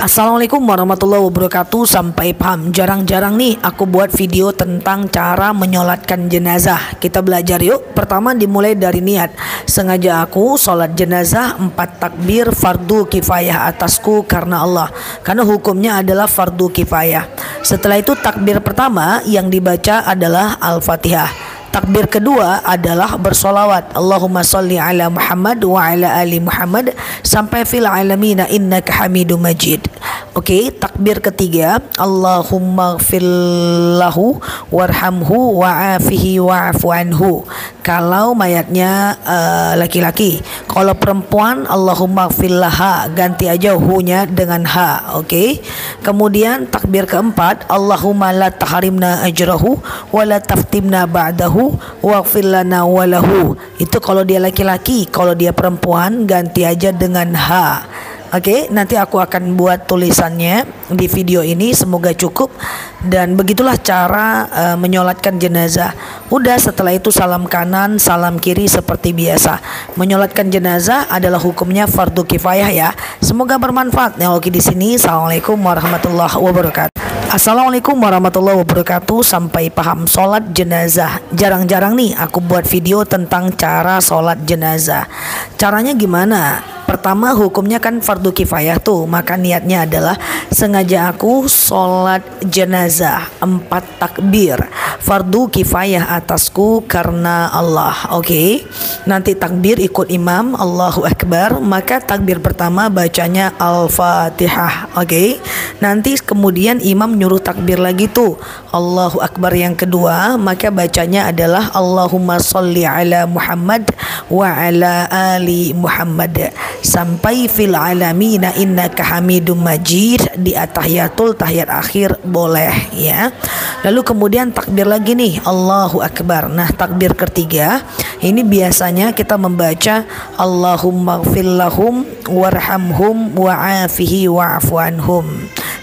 Assalamualaikum warahmatullahi wabarakatuh. Sampai paham. Jarang-jarang nih aku buat video tentang cara menyolatkan jenazah. Kita belajar yuk. Pertama dimulai dari niat. Sengaja aku sholat jenazah 4 takbir fardu kifayah atasku karena Allah. Karena hukumnya adalah fardu kifayah. Setelah itu takbir pertama yang dibaca adalah Al-Fatihah. Takbir kedua adalah bersolawat Allahumma sholli ala Muhammad wa ala ali Muhammad sampai fil alamina innaka hamidum majid. Oke, takbir ketiga Allahumma gfirlahu warhamhu wa'afihi wa'afu anhu. Kalau mayatnya laki-laki. Kalau perempuan Allahumma gfirlaha, ganti aja hu-nya dengan ha. Oke. Kemudian takbir keempat Allahumma la tahrimna ajrahu wa la taftimna ba'dahu waghfir lana walahu. Itu kalau dia laki-laki. Kalau dia perempuan ganti aja dengan ha. Oke, nanti aku akan buat tulisannya di video ini, semoga cukup. Dan begitulah cara menyolatkan jenazah. Udah, setelah itu salam kanan, salam kiri seperti biasa. Menyolatkan jenazah adalah hukumnya fardu kifayah ya. Semoga bermanfaat. Nah, oke di sini. Assalamualaikum warahmatullahi wabarakatuh. Assalamualaikum warahmatullahi wabarakatuh. Sampai paham sholat jenazah. Jarang-jarang nih aku buat video tentang cara sholat jenazah. Caranya gimana? Pertama, hukumnya kan fardu kifayah tuh, maka niatnya adalah sengaja aku sholat jenazah 4 takbir fardu kifayah atasku karena Allah. Oke. Nanti takbir ikut imam Allahu Akbar, maka takbir pertama bacanya Al-Fatihah. Oke. Nanti kemudian imam nyuruh takbir lagi tuh Allahu Akbar yang kedua, maka bacanya adalah Allahumma sholli ala Muhammad wa ala ali Muhammad sampai fil alamina innaka hamidum majid. Di at-tahiyatul tahiyat akhir boleh ya. Lalu kemudian takbir lagi nih Allahu Akbar. Nah, takbir ketiga ini biasanya kita membaca Allahumma gfir lahum warhamhum wa'afihi wa'fu anhum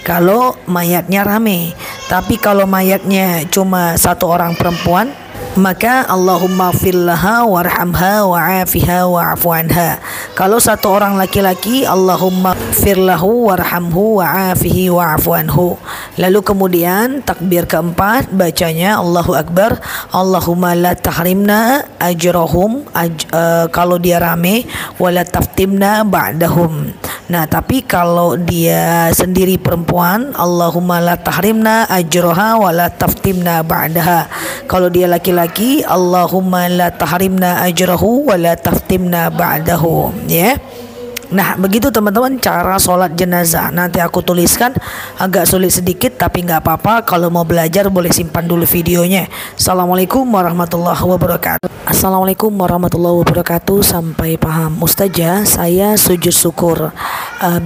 kalau mayatnya rame. Tapi kalau mayatnya cuma satu orang perempuan, maka Allahumma gfirlaha warhamha wa'afiha wa'fu anha. Kalau satu orang laki-laki Allahumma gfirlahu warhamhu wa'afihi wa'fu anhu. Lalu kemudian takbir keempat bacanya Allahu Akbar Allahumma la tahrimna ajrahum kalau dia rame wala taftimna ba'dahum. Nah, tapi kalau dia sendiri perempuan Allahumma la tahrimna ajroha wa la taftimna ba'daha. Kalau dia laki-laki Allahumma la tahrimna ajrahu wa la taftimna ba'dahu ya. Nah, begitu teman-teman cara sholat jenazah. Nanti aku tuliskan, agak sulit sedikit tapi nggak apa-apa. Kalau mau belajar boleh simpan dulu videonya. Assalamualaikum warahmatullahi wabarakatuh. Assalamualaikum warahmatullahi wabarakatuh. Sampai paham. Ustazah, saya sujud syukur.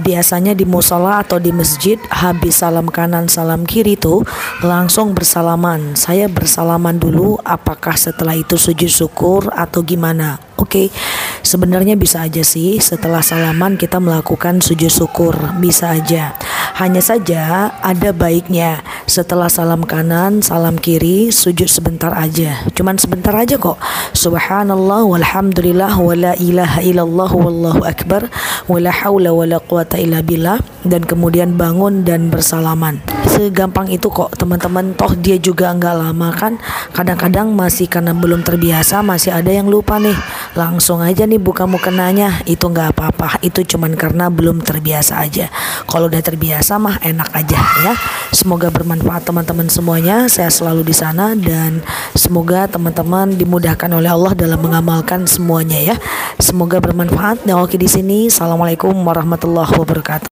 Biasanya di musola atau di masjid habis salam kanan salam kiri tuh langsung bersalaman. Saya bersalaman dulu, apakah setelah itu sujud syukur atau gimana? Oke, sebenarnya bisa aja sih setelah salaman kita melakukan sujud syukur, bisa aja. Hanya saja ada baiknya setelah salam kanan, salam kiri, sujud sebentar aja. Cuman sebentar aja kok. Subhanallah walhamdulillah wala ilaha illallah wallahu akbar wala haula wala quwata illa billah, dan kemudian bangun dan bersalaman. Segampang itu kok teman-teman. Toh dia juga nggak lama kan. Kadang-kadang masih karena belum terbiasa masih ada yang lupa nih. Langsung aja nih buka mukenanya, itu nggak apa-apa. Itu cuman karena belum terbiasa aja. Kalau udah terbiasa mah enak aja ya. Semoga bermanfaat teman-teman semuanya. Saya selalu di sana dan semoga teman-teman dimudahkan oleh Allah dalam mengamalkan semuanya ya. Semoga bermanfaat. Nah, oke di sini. Assalamualaikum warahmatullahi wabarakatuh.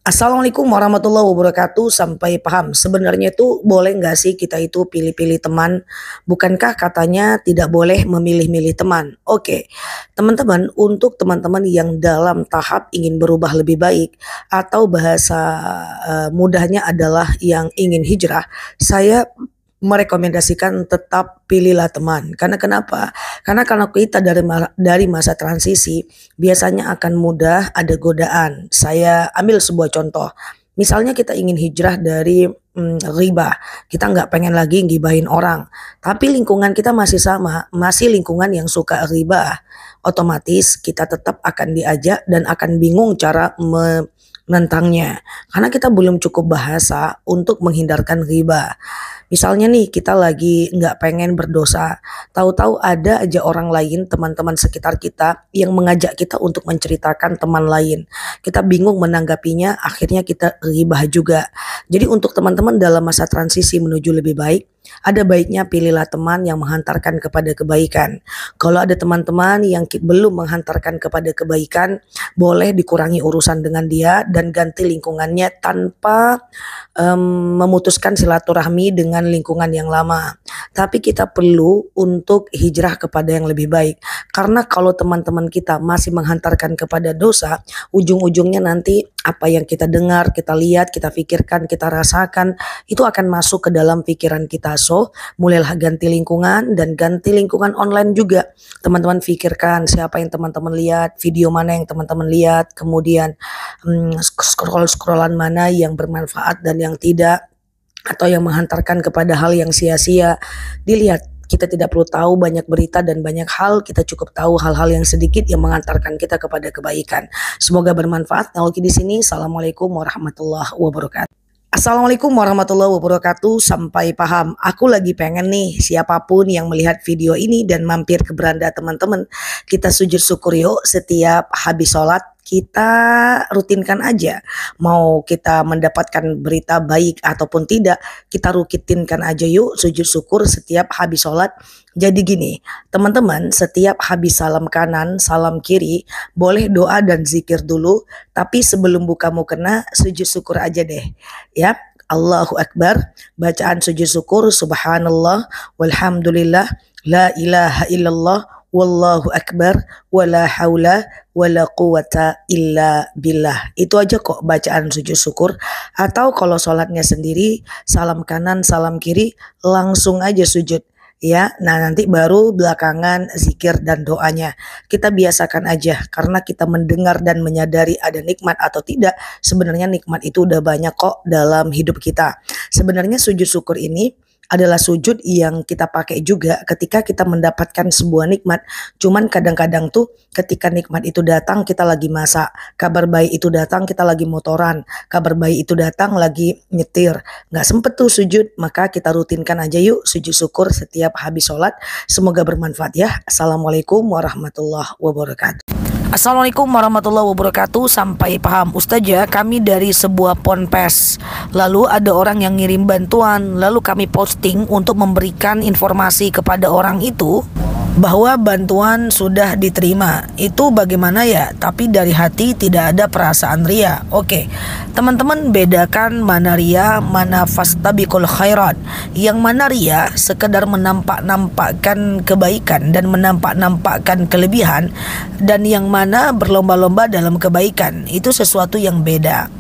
Assalamualaikum warahmatullahi wabarakatuh. Sampai paham. Sebenarnya itu boleh nggak sih kita itu pilih-pilih teman? Bukankah katanya tidak boleh memilih-milih teman? Oke, teman-teman, untuk teman-teman yang dalam tahap ingin berubah lebih baik atau bahasa mudahnya adalah yang ingin hijrah, saya merekomendasikan tetap pilihlah teman. Karena kenapa? Karena kalau kita dari masa transisi biasanya akan mudah ada godaan. Saya ambil sebuah contoh. Misalnya kita ingin hijrah dari riba, kita nggak pengen lagi ngibahin orang, tapi lingkungan kita masih sama, masih lingkungan yang suka riba. Otomatis kita tetap akan diajak dan akan bingung cara menentangnya. Karena kita belum cukup bahasa untuk menghindarkan riba. Misalnya nih kita lagi nggak pengen berdosa, tahu-tahu ada aja orang lain, teman-teman sekitar kita yang mengajak kita untuk menceritakan teman lain. Kita bingung menanggapinya, akhirnya kita ribah juga. Jadi untuk teman-teman dalam masa transisi menuju lebih baik, ada baiknya pilihlah teman yang menghantarkan kepada kebaikan. Kalau ada teman-teman yang belum menghantarkan kepada kebaikan, boleh dikurangi urusan dengan dia dan ganti lingkungannya tanpa memutuskan silaturahmi dengan lingkungan yang lama. Tapi kita perlu untuk hijrah kepada yang lebih baik. Karena kalau teman-teman kita masih menghantarkan kepada dosa, ujung-ujungnya nanti apa yang kita dengar, kita lihat, kita pikirkan, kita rasakan, itu akan masuk ke dalam pikiran kita. So, mulailah ganti lingkungan dan ganti lingkungan online juga. Teman-teman pikirkan siapa yang teman-teman lihat, video mana yang teman-teman lihat, kemudian scrollan mana yang bermanfaat dan yang tidak, atau yang menghantarkan kepada hal yang sia-sia. Dilihat, kita tidak perlu tahu banyak berita dan banyak hal, kita cukup tahu hal-hal yang sedikit yang mengantarkan kita kepada kebaikan. Semoga bermanfaat. Naloki di sini. Assalamualaikum warahmatullahi wabarakatuh. Assalamualaikum warahmatullahi wabarakatuh. Sampai paham. Aku lagi pengen nih siapapun yang melihat video ini dan mampir ke beranda teman-teman, kita sujud syukur yuk setiap habis sholat. Kita rutinkan aja, mau kita mendapatkan berita baik ataupun tidak, kita rutinkan aja yuk sujud syukur setiap habis sholat. Jadi gini teman-teman, setiap habis salam kanan, salam kiri, boleh doa dan zikir dulu, tapi sebelum buka mukena sujud syukur aja deh ya. Allahu Akbar, bacaan sujud syukur, subhanallah, walhamdulillah, la ilaha illallah, wallahu akbar, wala haula wala quwata illa billah. Itu aja kok bacaan sujud syukur. Atau kalau sholatnya sendiri, salam kanan salam kiri, langsung aja sujud ya. Nah nanti baru belakangan zikir dan doanya. Kita biasakan aja, karena kita mendengar dan menyadari ada nikmat atau tidak, sebenarnya nikmat itu udah banyak kok dalam hidup kita. Sebenarnya sujud syukur ini adalah sujud yang kita pakai juga ketika kita mendapatkan sebuah nikmat. Cuman kadang-kadang tuh ketika nikmat itu datang kita lagi masak, kabar baik itu datang kita lagi motoran, kabar baik itu datang lagi nyetir, nggak sempet tuh sujud. Maka kita rutinkan aja yuk sujud syukur setiap habis sholat. Semoga bermanfaat ya. Assalamualaikum warahmatullahi wabarakatuh. Assalamualaikum warahmatullahi wabarakatuh. Sampai paham Ustazah, kami dari sebuah ponpes, lalu ada orang yang ngirim bantuan, lalu kami posting untuk memberikan informasi kepada orang itu bahwa bantuan sudah diterima. Itu bagaimana ya? Tapi dari hati, tidak ada perasaan ria. Oke, teman-teman bedakan mana ria, mana fastabiqul khairat. Yang mana ria sekedar menampak-nampakkan kebaikan dan menampak-nampakkan kelebihan, dan yang mana berlomba-lomba dalam kebaikan. Itu sesuatu yang beda.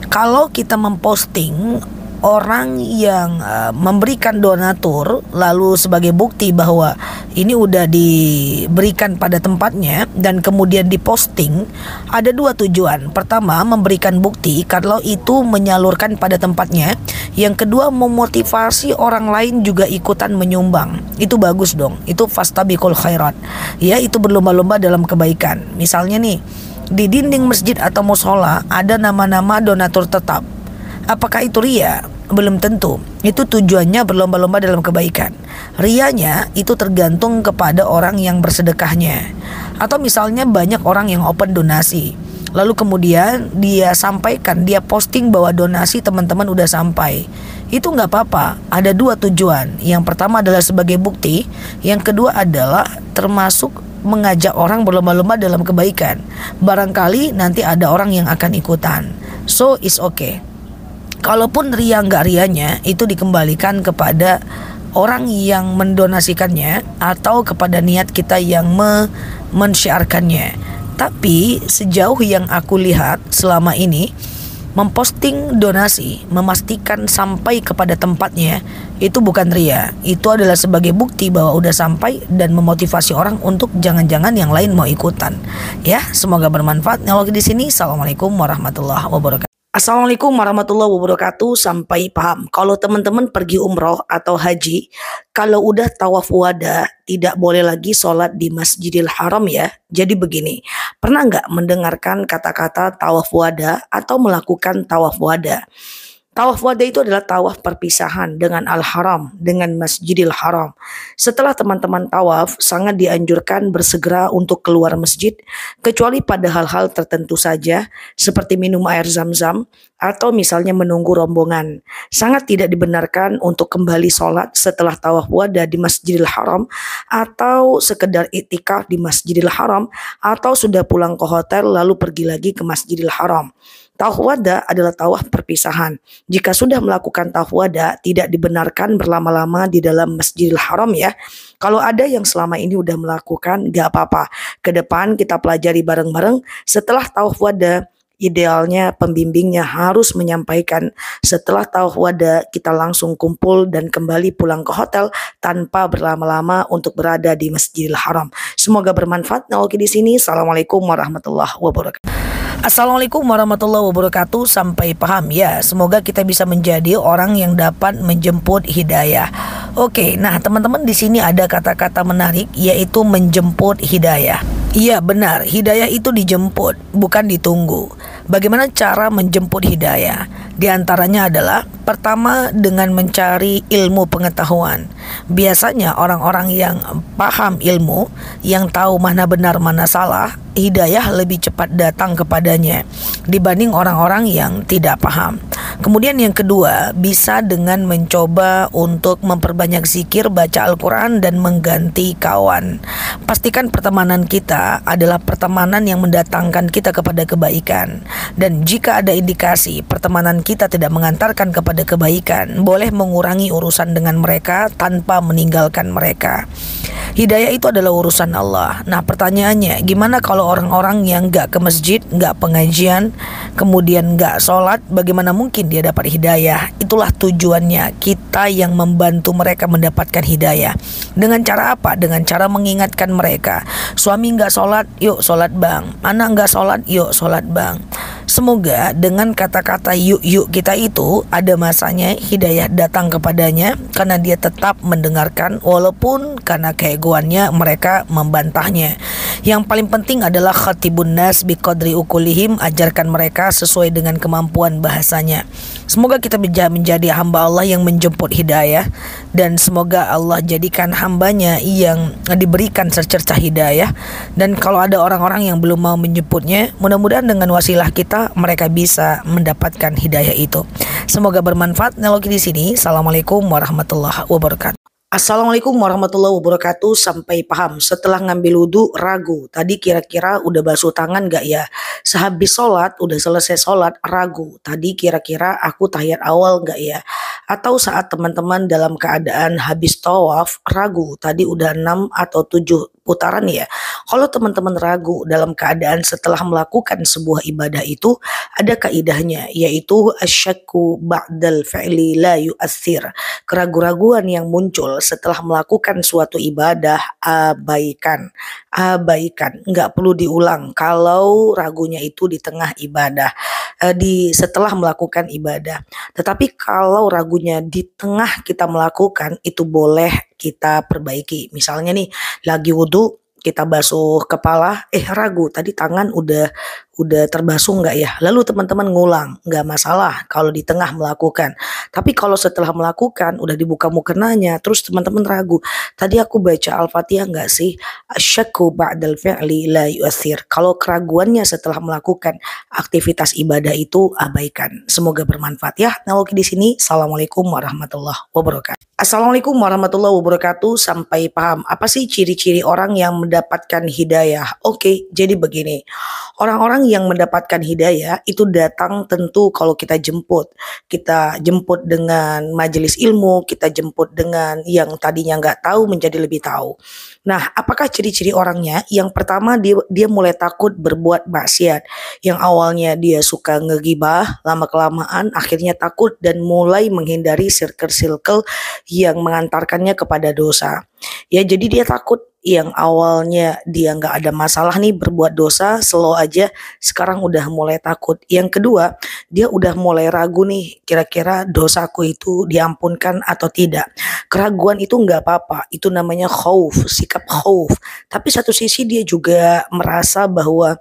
Kalau kita memposting orang yang memberikan donatur lalu sebagai bukti bahwa ini udah diberikan pada tempatnya dan kemudian diposting, ada dua tujuan. Pertama, memberikan bukti kalau itu menyalurkan pada tempatnya. Yang kedua, memotivasi orang lain juga ikutan menyumbang. Itu bagus dong. Itu fastabiqul khairat. Ya, itu berlomba-lomba dalam kebaikan. Misalnya nih, di dinding masjid atau mushola ada nama-nama donatur tetap. Apakah itu ria? Belum tentu. Itu tujuannya berlomba-lomba dalam kebaikan. Rianya itu tergantung kepada orang yang bersedekahnya. Atau misalnya banyak orang yang open donasi, lalu kemudian dia sampaikan, dia posting bahwa donasi teman-teman udah sampai. Itu nggak apa-apa. Ada dua tujuan. Yang pertama adalah sebagai bukti. Yang kedua adalah termasuk mengajak orang berlomba-lomba dalam kebaikan. Barangkali nanti ada orang yang akan ikutan. So it's okay. Kalaupun ria nggak rianya, itu dikembalikan kepada orang yang mendonasikannya atau kepada niat kita yang mensyiarkannya. Tapi sejauh yang aku lihat selama ini, memposting donasi, memastikan sampai kepada tempatnya, itu bukan ria. Itu adalah sebagai bukti bahwa udah sampai dan memotivasi orang untuk jangan-jangan yang lain mau ikutan. Ya, semoga bermanfaat. Nalogi di sini. Assalamualaikum warahmatullahi wabarakatuh. Assalamualaikum warahmatullahi wabarakatuh. Sampai paham. Kalau teman-teman pergi umroh atau haji, kalau udah tawaf wada, tidak boleh lagi sholat di Masjidil Haram ya. Jadi begini, pernah nggak mendengarkan kata-kata tawaf wada atau melakukan tawaf wada? Tawaf wada itu adalah tawaf perpisahan dengan Al-Haram, dengan Masjidil Haram. Setelah teman-teman tawaf, sangat dianjurkan bersegera untuk keluar masjid, kecuali pada hal-hal tertentu saja, seperti minum air zam-zam, atau misalnya menunggu rombongan. Sangat tidak dibenarkan untuk kembali sholat setelah tawaf wada di Masjidil Haram, atau sekedar iktikaf di Masjidil Haram, atau sudah pulang ke hotel lalu pergi lagi ke Masjidil Haram. Tawaf wada adalah tawaf perpisahan. Jika sudah melakukan tawaf wada, tidak dibenarkan berlama-lama di dalam Masjidil Haram ya. Kalau ada yang selama ini udah melakukan, gak apa-apa. Ke depan kita pelajari bareng-bareng. Setelah tawaf wada, idealnya pembimbingnya harus menyampaikan setelah tawaf wada kita langsung kumpul dan kembali pulang ke hotel tanpa berlama-lama untuk berada di Masjidil Haram. Semoga bermanfaat. Nah, oke di sini. Assalamualaikum warahmatullahi wabarakatuh. Assalamualaikum warahmatullahi wabarakatuh. Sampai paham ya. Semoga kita bisa menjadi orang yang dapat menjemput hidayah. Oke, nah teman-teman di sini ada kata-kata menarik yaitu menjemput hidayah. Iya benar, hidayah itu dijemput, bukan ditunggu. Bagaimana cara menjemput hidayah? Di antaranya adalah pertama dengan mencari ilmu pengetahuan. Biasanya orang-orang yang paham ilmu, yang tahu mana benar mana salah, hidayah lebih cepat datang kepadanya dibanding orang-orang yang tidak paham. Kemudian yang kedua, bisa dengan mencoba untuk memperbanyak zikir, baca Al-Quran dan mengganti kawan. Pastikan pertemanan kita adalah pertemanan yang mendatangkan kita kepada kebaikan. Dan jika ada indikasi pertemanan kita tidak mengantarkan kepada kebaikan, boleh mengurangi urusan dengan mereka tanpa meninggalkan mereka. Hidayah itu adalah urusan Allah. Nah pertanyaannya, gimana kalau orang-orang yang gak ke masjid, gak pengajian, kemudian gak sholat, bagaimana mungkin dia dapat hidayah? Itulah tujuannya, kita yang membantu mereka mendapatkan hidayah. Dengan cara apa? Dengan cara mengingatkan mereka. Suami gak sholat, yuk sholat bang. Anak gak sholat, yuk sholat bang. Semoga dengan kata-kata yuk-yuk kita itu ada masanya hidayah datang kepadanya karena dia tetap mendengarkan walaupun karena keegoannya mereka membantahnya. Yang paling penting adalah khatibun nas biqadri ukulihim, ajarkan mereka sesuai dengan kemampuan bahasanya. Semoga kita bisa menjadi hamba Allah yang menjemput hidayah dan semoga Allah jadikan hambanya yang diberikan secercah hidayah. Dan kalau ada orang-orang yang belum mau menjemputnya, mudah-mudahan dengan wasilah kita mereka bisa mendapatkan hidayah itu. Semoga bermanfaat. Nalogi di sini. Assalamualaikum warahmatullahi wabarakatuh. Assalamualaikum warahmatullahi wabarakatuh. Sampai paham. Setelah ngambil wudhu ragu. Tadi kira-kira udah basuh tangan gak ya? Sehabis sholat, udah selesai sholat ragu. Tadi kira-kira aku tahiyat awal gak ya? Atau saat teman-teman dalam keadaan habis tawaf ragu. Tadi udah 6 atau 7 putaran ya. Kalau teman-teman ragu dalam keadaan setelah melakukan sebuah ibadah itu, ada kaidahnya yaitu asyakku ba'dal fi'li la yu'athir. Keraguan-raguan yang muncul setelah melakukan suatu ibadah, abaikan, nggak perlu diulang kalau ragunya itu di tengah ibadah, setelah melakukan ibadah. Tetapi kalau ragunya di tengah kita melakukan, itu boleh kita perbaiki. Misalnya nih lagi wudhu, kita basuh kepala, ragu tadi tangan udah terbasuh nggak ya? Lalu teman-teman ngulang, nggak masalah kalau di tengah melakukan. Tapi kalau setelah melakukan udah dibuka mukenanya, terus teman-teman ragu, tadi aku baca Al-Fatihah nggak sih? Asyakku ba'dal fi'li la yu'athir. Kalau keraguannya setelah melakukan aktivitas ibadah itu, abaikan. Semoga bermanfaat ya. Nah, oke di sini. Assalamualaikum warahmatullahi wabarakatuh. Assalamualaikum warahmatullahi wabarakatuh. Sampai paham. Apa sih ciri-ciri orang yang mendapatkan hidayah? Oke, jadi begini. Orang-orang yang mendapatkan hidayah itu datang tentu kalau kita jemput. Kita jemput dengan majelis ilmu, kita jemput dengan yang tadinya nggak tahu menjadi lebih tahu. Nah, apakah ciri-ciri orangnya? Yang pertama, dia mulai takut berbuat maksiat. Yang awalnya dia suka ngegibah, lama-kelamaan akhirnya takut dan mulai menghindari circle-circle yang mengantarkannya kepada dosa. Ya, jadi dia takut yang awalnya dia nggak ada masalah nih berbuat dosa, slow aja, sekarang udah mulai takut. Yang kedua, dia udah mulai ragu nih, kira-kira dosaku itu diampunkan atau tidak. Keraguan itu nggak apa-apa, itu namanya khauf, sikap khauf. Tapi satu sisi dia juga merasa bahwa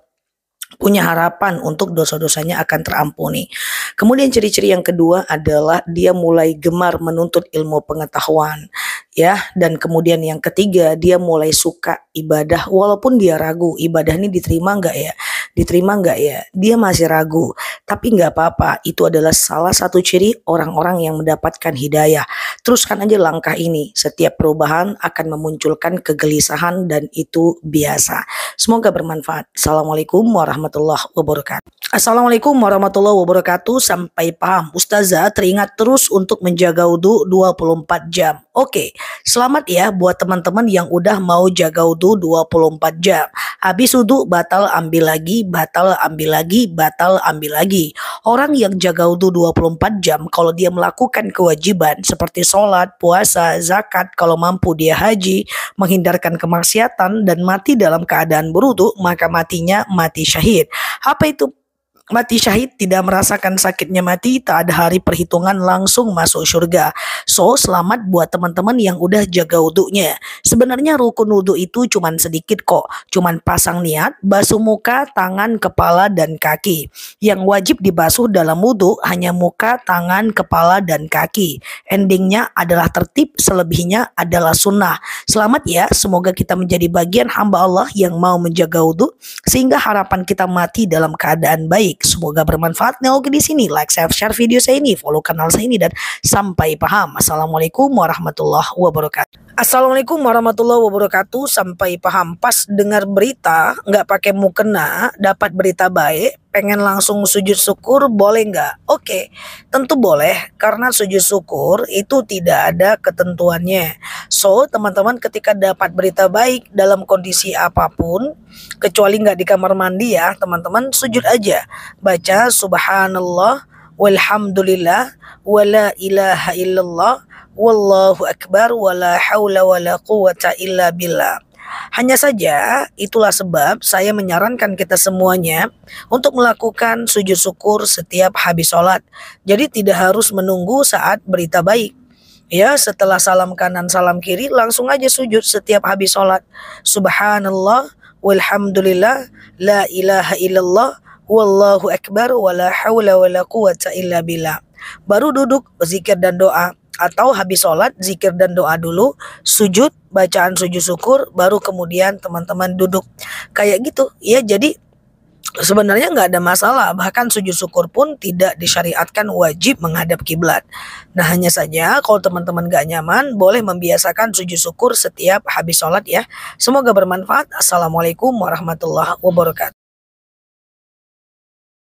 punya harapan untuk dosa-dosanya akan terampuni. Kemudian ciri-ciri yang kedua adalah dia mulai gemar menuntut ilmu pengetahuan, ya. Dan kemudian yang ketiga, dia mulai suka ibadah walaupun dia ragu ibadah ini diterima nggak ya, diterima nggak ya. Dia masih ragu, tapi nggak apa-apa. Itu adalah salah satu ciri orang-orang yang mendapatkan hidayah. Teruskan aja langkah ini. Setiap perubahan akan memunculkan kegelisahan dan itu biasa. Semoga bermanfaat. Assalamualaikum warahmatullahi wabarakatuh. Assalamualaikum warahmatullahi wabarakatuh. Sampai paham. Ustazah teringat terus untuk menjaga wudhu 24 jam. Oke, selamat ya buat teman-teman yang udah mau jaga wudhu 24 jam. Habis wudhu batal ambil lagi, batal ambil lagi, batal ambil lagi. Orang yang jaga wudhu 24 jam kalau dia melakukan kewajiban seperti sholat, puasa, zakat, kalau mampu dia haji, menghindarkan kemaksiatan dan mati dalam keadaan berwudu, maka matinya mati syahid. Apa itu mati syahid? Tidak merasakan sakitnya mati, tak ada hari perhitungan, langsung masuk surga. So, selamat buat teman-teman yang udah jaga wudhunya. Sebenarnya rukun wudhu itu cuman sedikit kok. Cuman pasang niat, basuh muka, tangan, kepala, dan kaki. Yang wajib dibasuh dalam wudhu hanya muka, tangan, kepala, dan kaki. Endingnya adalah tertib, selebihnya adalah sunnah. Selamat ya, semoga kita menjadi bagian hamba Allah yang mau menjaga wudhu, sehingga harapan kita mati dalam keadaan baik. Semoga bermanfaat. Nah, oke, di sini like, share video saya ini, follow kanal saya ini, dan sampai paham. Assalamualaikum warahmatullahi wabarakatuh. Assalamualaikum warahmatullahi wabarakatuh. Sampai paham. Pas dengar berita nggak pakai mukena dapat berita baik, pengen langsung sujud syukur, boleh nggak? Oke, tentu boleh karena sujud syukur itu tidak ada ketentuannya. So, teman-teman ketika dapat berita baik dalam kondisi apapun, kecuali nggak di kamar mandi ya, teman-teman sujud aja. Baca subhanallah walhamdulillah wala ilaha illallah wallahu akbar wala haula wala quwata illa billah. Hanya saja itulah sebab saya menyarankan kita semuanya untuk melakukan sujud syukur setiap habis sholat. Jadi tidak harus menunggu saat berita baik. Ya, setelah salam kanan salam kiri langsung aja sujud setiap habis sholat. Subhanallah walhamdulillah la ilaha illallah wallahu akbar wala haula wala quwata illa billah. Baru duduk zikir dan doa, atau habis sholat zikir dan doa dulu, sujud bacaan sujud syukur, baru kemudian teman-teman duduk kayak gitu ya. Jadi sebenarnya nggak ada masalah, bahkan sujud syukur pun tidak disyariatkan wajib menghadap kiblat. Nah, hanya saja kalau teman-teman nggak nyaman, boleh membiasakan sujud syukur setiap habis sholat ya. Semoga bermanfaat. Assalamualaikum warahmatullahi wabarakatuh.